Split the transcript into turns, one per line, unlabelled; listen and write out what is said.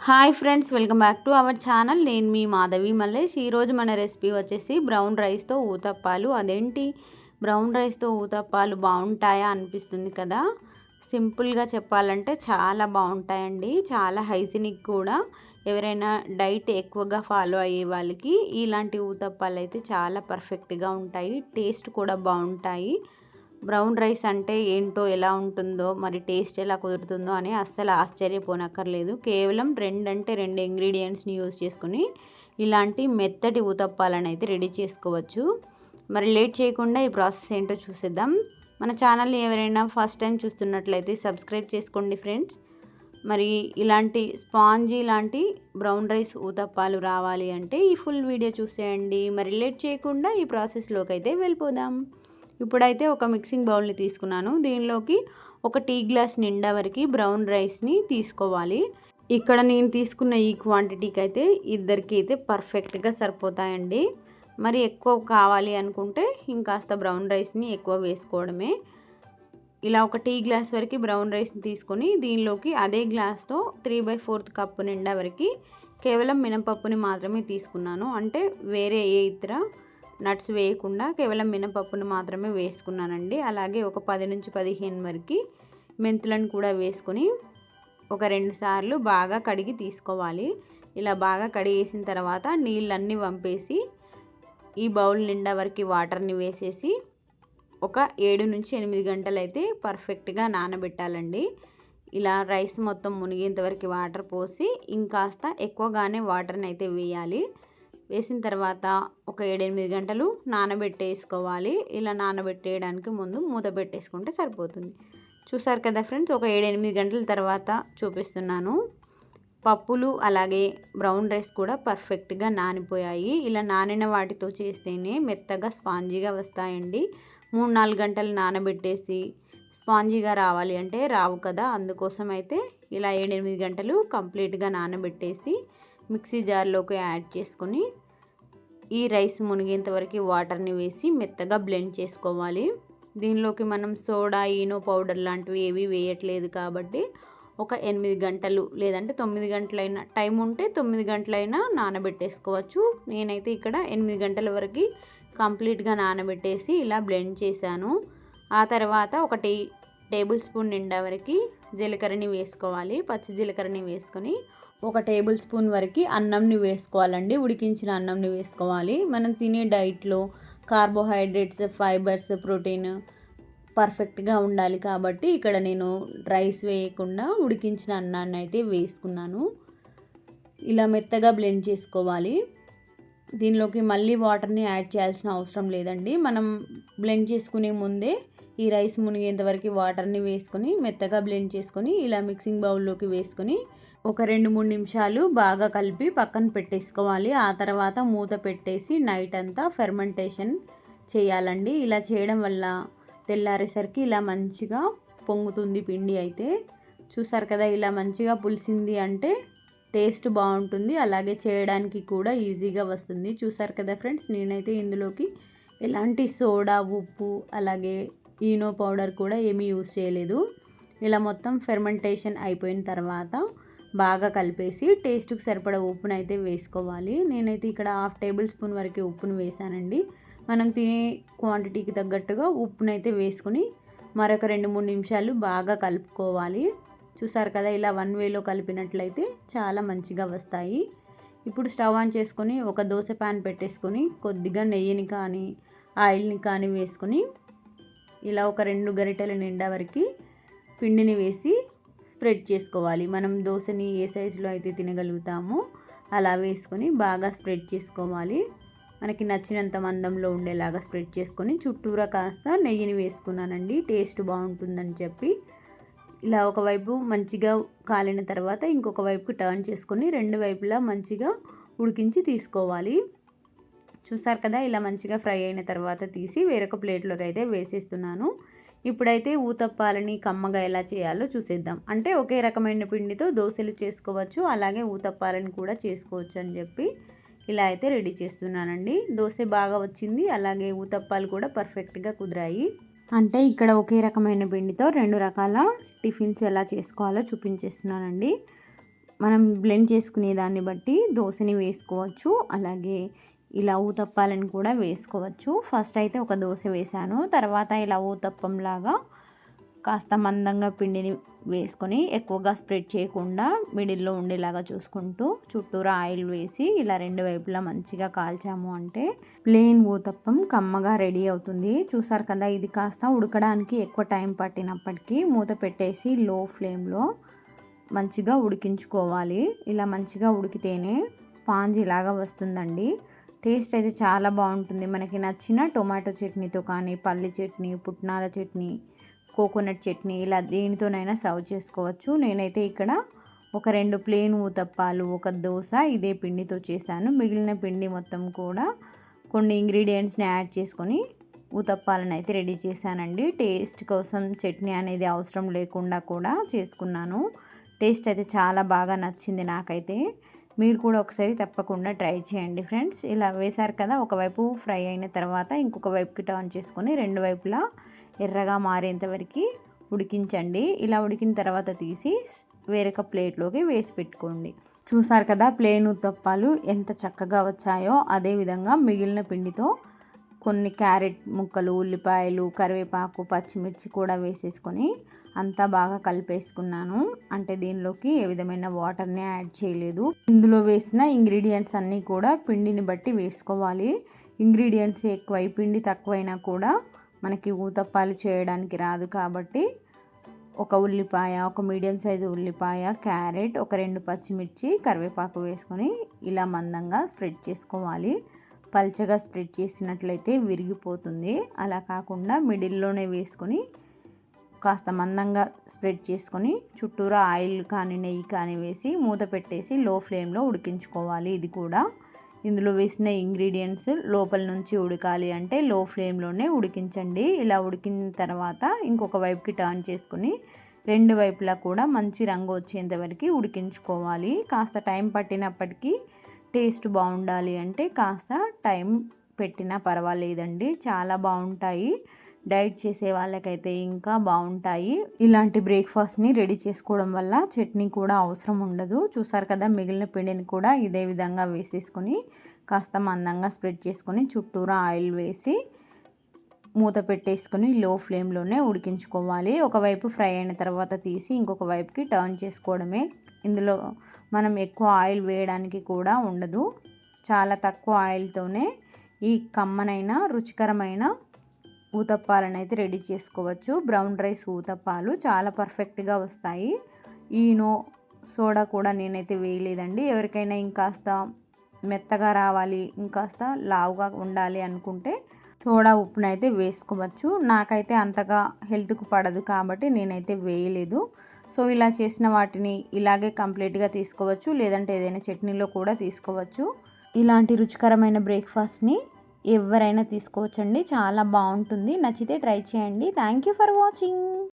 Hi friends, welcome back to our channel. నేను మీ మాధవి మల్లేష్. ఈరోజు మన రెసిపీ వచ్చేసి బ్రౌన్ రైస్తో ఊతప్పాలు. అదేంటి బ్రౌన్ రైస్తో ఊతప్పాలు బాగుంటాయా అనిపిస్తుంది కదా. సింపుల్గా చెప్పాలంటే చాలా బాగుంటాయండి, చాలా హైజీనిక్ కూడా. ఎవరైనా డైట్ ఎక్కువగా ఫాలో అయ్యే వాళ్ళకి ఇలాంటి ఊతప్పాలు అయితే చాలా పర్ఫెక్ట్గా ఉంటాయి, టేస్ట్ కూడా బాగుంటాయి. బ్రౌన్ రైస్ అంటే ఏంటో, ఎలా ఉంటుందో, మరి టేస్ట్ ఎలా కుదురుతుందో అని అస్సలు ఆశ్చర్యపోనక్కర్లేదు. కేవలం రెండు ఇంగ్రీడియంట్స్ని యూజ్ చేసుకుని ఇలాంటి మెత్తటి ఊతప్పాలను అయితే రెడీ చేసుకోవచ్చు. మరి లేట్ చేయకుండా ఈ ప్రాసెస్ ఏంటో చూసేద్దాం. మన ఛానల్ని ఎవరైనా ఫస్ట్ టైం చూస్తున్నట్లయితే సబ్స్క్రైబ్ చేసుకోండి ఫ్రెండ్స్. మరి ఇలాంటి స్పాంజీ లాంటి బ్రౌన్ రైస్ ఊతప్పాలు రావాలి అంటే ఈ ఫుల్ వీడియో చూసేయండి. మరి లేట్ చేయకుండా ఈ ప్రాసెస్లోకి అయితే వెళ్ళిపోదాం. ఇప్పుడైతే ఒక మిక్సింగ్ బౌల్ని తీసుకున్నాను. దీనిలోకి ఒక టీ గ్లాస్ నిండా వరకు బ్రౌన్ రైస్ని తీసుకోవాలి. ఇక్కడ నేను తీసుకున్న ఈ క్వాంటిటీకి అయితే ఇద్దరికి అయితే పర్ఫెక్ట్గా సరిపోతాయండి. మరి ఎక్కువ కావాలి అనుకుంటే ఇంకాస్త బ్రౌన్ రైస్ని ఎక్కువ వేసుకోవడమే. ఇలా ఒక టీ గ్లాస్ వరకు బ్రౌన్ రైస్ని తీసుకొని దీనిలోకి అదే గ్లాస్తో 3/4 కప్పు నిండా వరకు కేవలం మినపప్పుని మాత్రమే తీసుకున్నాను. అంటే వేరే ఏ ఇతర నట్స్ వేయకుండా కేవలం మినపప్పును మాత్రమే వేసుకున్నానండి. అలాగే ఒక 10 నుంచి 15 వరకు మెంతులను కూడా వేసుకొని ఒక 2 సార్లు బాగా కడిగి తీసుకోవాలి. ఇలా బాగా కడిగేసిన తర్వాత నీళ్ళన్నీ వంపేసి ఈ బౌల్ నిండా వరకు వాటర్ని వేసేసి ఒక 7 నుంచి 8 గంటలు అయితే పర్ఫెక్ట్గా నానబెట్టాలండి. ఇలా రైస్ మొత్తం మునిగేంత వరకు వాటర్ పోసి ఇంకాస్త ఎక్కువగానే వాటర్ని అయితే వేయాలి. వేసిన తర్వాత ఒక 7-8 గంటలు నానబెట్టేసుకోవాలి. ఇలా నానబెట్టేయడానికి ముందు మూత పెట్టేసుకుంటే సరిపోతుంది. చూసారు కదా ఫ్రెండ్స్, ఒక 7-8 గంటల తర్వాత చూపిస్తున్నాను. పప్పులు అలాగే బ్రౌన్ రైస్ కూడా పర్ఫెక్ట్గా నానిపోయాయి. ఇలా నానిన వాటితో చేస్తేనే మెత్తగా స్పాంజీగా వస్తాయండి. 3-4 గంటలు నానబెట్టేసి స్పాంజీగా రావాలి అంటే రావు కదా. అందుకోసం అయితే ఇలా 7-8 గంటలు కంప్లీట్గా నానబెట్టేసి మిక్సీ జార్లోకి యాడ్ చేసుకొని ఈ రైస్ మునిగేంత వరకు వాటర్ని వేసి మెత్తగా బ్లెండ్ చేసుకోవాలి. దీనిలోకి మనం సోడా, ఈనో పౌడర్ లాంటివి ఏవి వేయట్లేదు కాబట్టి ఒక 8 గంటలు లేదంటే 9 గంటలైనా, టైం ఉంటే 9 గంటలైనా నానబెట్టేసుకోవచ్చు. నేనైతే ఇక్కడ 8 గంటల వరకు కంప్లీట్గా నానబెట్టేసి ఇలా బ్లెండ్ చేశాను. ఆ తర్వాత ఒక టేబుల్ స్పూన్ నిండా వరకు జీలకర్రని వేసుకోవాలి. పచ్చి జీలకర్రని వేసుకొని ఒక టేబుల్ స్పూన్ వరకు అన్నంని వేసుకోవాలండి. ఉడికించిన అన్నంని వేసుకోవాలి. మనం తినే డైట్లో కార్బోహైడ్రేట్స్, ఫైబర్స్, ప్రోటీన్ పర్ఫెక్ట్గా ఉండాలి కాబట్టి ఇక్కడ నేను రైస్ వేయకుండా ఉడికించిన అన్నాన్ని అయితే వేసుకున్నాను. ఇలా మెత్తగా బ్లెండ్ చేసుకోవాలి. దీనిలోకి మళ్ళీ వాటర్ని యాడ్ చేయాల్సిన అవసరం లేదండి. మనం బ్లెండ్ చేసుకునే ముందే ఈ రైస్ మునిగేంత వరకు వాటర్ని వేసుకొని మెత్తగా బ్లెండ్ చేసుకొని ఇలా మిక్సింగ్ బౌల్లోకి వేసుకొని ఒక 2-3 నిమిషాలు బాగా కలిపి పక్కన పెట్టేసుకోవాలి. ఆ తర్వాత మూత పెట్టేసి నైట్ అంతా ఫెర్మెంటేషన్ చేయాలండి. ఇలా చేయడం వల్ల తెల్లారేసరికి ఇలా మంచిగా పొంగుతుంది పిండి అయితే. చూసారు కదా, ఇలా మంచిగా పులిసింది అంటే టేస్ట్ బాగుంటుంది, అలాగే చేయడానికి కూడా ఈజీగా వస్తుంది. చూసారు కదా ఫ్రెండ్స్, నేనైతే ఇందులోకి ఎలాంటి సోడా, ఉప్పు అలాగే ఈనో పౌడర్ కూడా ఏమీ యూజ్ చేయలేదు. ఇలా మొత్తం ఫెర్మెంటేషన్ అయిపోయిన తర్వాత బాగా కలిపేసి టేస్ట్కి సరిపడా ఉప్పును అయితే వేసుకోవాలి. నేనైతే ఇక్కడ 1/2 టేబుల్ స్పూన్ వరకు ఉప్పును వేసానండి. మనం తినే క్వాంటిటీకి తగ్గట్టుగా ఉప్పునైతే వేసుకొని మరొక 2-3 నిమిషాలు బాగా కలుపుకోవాలి. చూసారు కదా, ఇలా 1 వేలో కలిపినట్లయితే చాలా మంచిగా వస్తాయి. ఇప్పుడు స్టవ్ ఆన్ చేసుకొని ఒక దోశ ప్యాన్ పెట్టేసుకొని కొద్దిగా నెయ్యిని కానీ ఆయిల్ని కానీ వేసుకొని ఇలా ఒక 2 గరిటెల నిండా వరకు పిండిని వేసి స్ప్రెడ్ చేసుకోవాలి. మనం దోశని ఏ సైజులో అయితే తినగలుగుతామో అలా వేసుకొని బాగా స్ప్రెడ్ చేసుకోవాలి. మనకి నచ్చినంత మందంలో ఉండేలాగా స్ప్రెడ్ చేసుకొని చుట్టూరా కాస్త నెయ్యిని వేసుకున్నానండి, టేస్ట్ బాగుంటుందని చెప్పి. ఇలా ఒకవైపు మంచిగా కాలిన తర్వాత ఇంకొక వైపుకి టర్న్ చేసుకొని 2 వైపులా మంచిగా ఉడికించి తీసుకోవాలి. చూసారు కదా, ఇలా మంచిగా ఫ్రై అయిన తర్వాత తీసి వేరొక ప్లేట్లోకి అయితే వేసేస్తున్నాను. ఇప్పుడైతే ఊతప్పాలని కమ్మగా ఎలా చేయాలో చూసేద్దాం. అంటే ఒకే రకమైన పిండితో దోశలు చేసుకోవచ్చు, అలాగే ఊతప్పాలని కూడా చేసుకోవచ్చు అని చెప్పి ఇలా అయితే రెడీ చేస్తున్నానండి. దోశ బాగా వచ్చింది, అలాగే ఊతప్పాలు కూడా పర్ఫెక్ట్గా కుదిరాయి. అంటే ఇక్కడ ఒకే రకమైన పిండితో 2 రకాల టిఫిన్స్ ఎలా చేసుకోవాలో చూపించేస్తున్నానండి. మనం బ్లెండ్ చేసుకునే దాన్ని బట్టి దోశని వేసుకోవచ్చు. అలాగే ఇలా ఊతప్పాలను కూడా వేసుకోవచ్చు. ఫస్ట్ అయితే ఒక దోశ వేశాను. తర్వాత ఇలా ఊతప్పంలాగా కాస్త మందంగా పిండిని వేసుకొని ఎక్కువగా స్ప్రెడ్ చేయకుండా మిడిల్లో ఉండేలాగా చూసుకుంటూ చుట్టూరా ఆయిల్ వేసి ఇలా రెండు వైపులా మంచిగా కాల్చాము అంటే ప్లెయిన్ ఊతప్పం కమ్మగా రెడీ అవుతుంది. చూసారు కదా, ఇది కాస్త ఉడకడానికి ఎక్కువ టైం పట్టినప్పటికీ మూత పెట్టేసి లో ఫ్లేమ్లో మంచిగా ఉడికించుకోవాలి. ఇలా మంచిగా ఉడికితేనే స్పాంజ్ ఇలాగా వస్తుందండి. టేస్ట్ అయితే చాలా బాగుంటుంది. మనకి నచ్చిన టొమాటో చట్నీతో కానీ, పల్లి చట్నీ, పుట్నాల చట్నీ, కోకోనట్ చట్నీ ఇలా దేనితోనైనా సర్వ్ చేసుకోవచ్చు. నేనైతే ఇక్కడ ఒక 2 ప్లెయిన్ ఊతప్పాలు, ఒక దోశ ఇదే పిండితో చేశాను. మిగిలిన పిండి మొత్తం కూడా కొన్ని ఇంగ్రీడియంట్స్ని యాడ్ చేసుకొని ఊతప్పాలను అయితే రెడీ చేశానండి. టేస్ట్ కోసం చట్నీ అనేది అవసరం లేకుండా కూడా చేసుకున్నాను. టేస్ట్ అయితే చాలా బాగా నచ్చింది నాకైతే. మీరు కూడా ఒకసారి తప్పకుండా ట్రై చేయండి ఫ్రెండ్స్. ఇలా వేశారు కదా, ఒకవైపు ఫ్రై అయిన తర్వాత ఇంకొక వైపుకి టర్న్ చేసుకొని రెండు వైపులా ఎర్రగా మారేంత వరకు ఉడికించండి. ఇలా ఉడికిన తర్వాత తీసి వేరొక ప్లేట్లోకి వేసి పెట్టుకోండి. చూసారు కదా, ప్లెయిన్ ఉత్తప్పాలు ఎంత చక్కగా వచ్చాయో. అదేవిధంగా మిగిలిన పిండితో కొన్ని క్యారెట్ ముక్కలు, ఉల్లిపాయలు, కరివేపాకు, పచ్చిమిర్చి కూడా వేసేసుకొని అంతా బాగా కలిపేసుకున్నాను. అంటే దీనిలోకి ఏ విధమైన వాటర్ని యాడ్ చేయలేదు. ఇందులో వేసిన ఇంగ్రీడియంట్స్ అన్నీ కూడా పిండిని బట్టి వేసుకోవాలి. ఇంగ్రీడియంట్స్ ఎక్కువై పిండి తక్కువైనా కూడా మనకి ఊతప్పాలు చేయడానికి రాదు. కాబట్టి ఒక ఉల్లిపాయ, ఒక మీడియం సైజు ఉల్లిపాయ, క్యారెట్, ఒక 2 పచ్చిమిర్చి, కరివేపాకు వేసుకొని ఇలా మందంగా స్ప్రెడ్ చేసుకోవాలి. పల్చగా స్ప్రెడ్ చేసినట్లయితే విరిగిపోతుంది. అలా కాకుండా మిడిల్లోనే వేసుకొని కాస్త మందంగా స్ప్రెడ్ చేసుకొని చుట్టూరా ఆయిల్ కానీ నెయ్యి కానీ వేసి మూత పెట్టేసి లో ఫ్లేమ్లో ఉడికించుకోవాలి. ఇది కూడా ఇందులో వేసిన ఇంగ్రీడియంట్స్ లోపల నుంచి ఉడకాలి అంటే లో ఫ్లేమ్లోనే ఉడికించండి. ఇలా ఉడికిన తర్వాత ఇంకొక వైపుకి టర్న్ చేసుకొని రెండు వైపులా కూడా మంచి రంగు వచ్చేంత వరకు ఉడికించుకోవాలి. కాస్త టైం పట్టినప్పటికీ టేస్ట్ బాగుండాలి అంటే కాస్త టైం పెట్టినా పర్వాలేదండి, చాలా బాగుంటాయి. డైట్ చేసే వాళ్ళకైతే ఇంకా బాగుంటాయి. ఇలాంటి బ్రేక్ఫాస్ట్ని రెడీ చేసుకోవడం వల్ల చట్నీ కూడా అవసరం ఉండదు. చూసారు కదా, మిగిలిన పిండిని కూడా ఇదే విధంగా వేసేసుకొని కాస్త మందంగా స్ప్రెడ్ చేసుకొని చుట్టూరా ఆయిల్ వేసి మూత పెట్టేసుకొని లో ఫ్లేమ్లోనే ఉడికించుకోవాలి. ఒకవైపు ఫ్రై అయిన తర్వాత తీసి ఇంకొక వైపుకి టర్న్ చేసుకోవడమే. ఇందులో మనం ఎక్కువ ఆయిల్ వేయడానికి కూడా ఉండదు. చాలా తక్కువ ఆయిల్తోనే ఈ కమ్మనైన రుచికరమైన ఊతప్పాలను అయితే రెడీ చేసుకోవచ్చు. బ్రౌన్ రైస్ ఊతప్పాలు చాలా పర్ఫెక్ట్గా వస్తాయి. ఈనో సోడా కూడా నేనైతే వేయలేదండి. ఎవరికైనా ఇంకాస్త మెత్తగా రావాలి, ఇంకాస్త లావుగా ఉండాలి అనుకుంటే సోడా ఉప్పునైతే వేసుకోవచ్చు. నాకైతే అంతగా హెల్త్కు పడదు కాబట్టి నేనైతే వేయలేదు. సో ఇలా చేసిన వాటిని ఇలాగే కంప్లీట్గా తీసుకోవచ్చు, లేదంటే ఏదైనా చట్నీలో కూడా తీసుకోవచ్చు. ఇలాంటి రుచికరమైన బ్రేక్ఫాస్ట్ని ఎవరైనా తీసుకోవచ్చండి, చాలా బాగుంటుంది. నచ్చితే ట్రై చేయండి. Thank you for watching.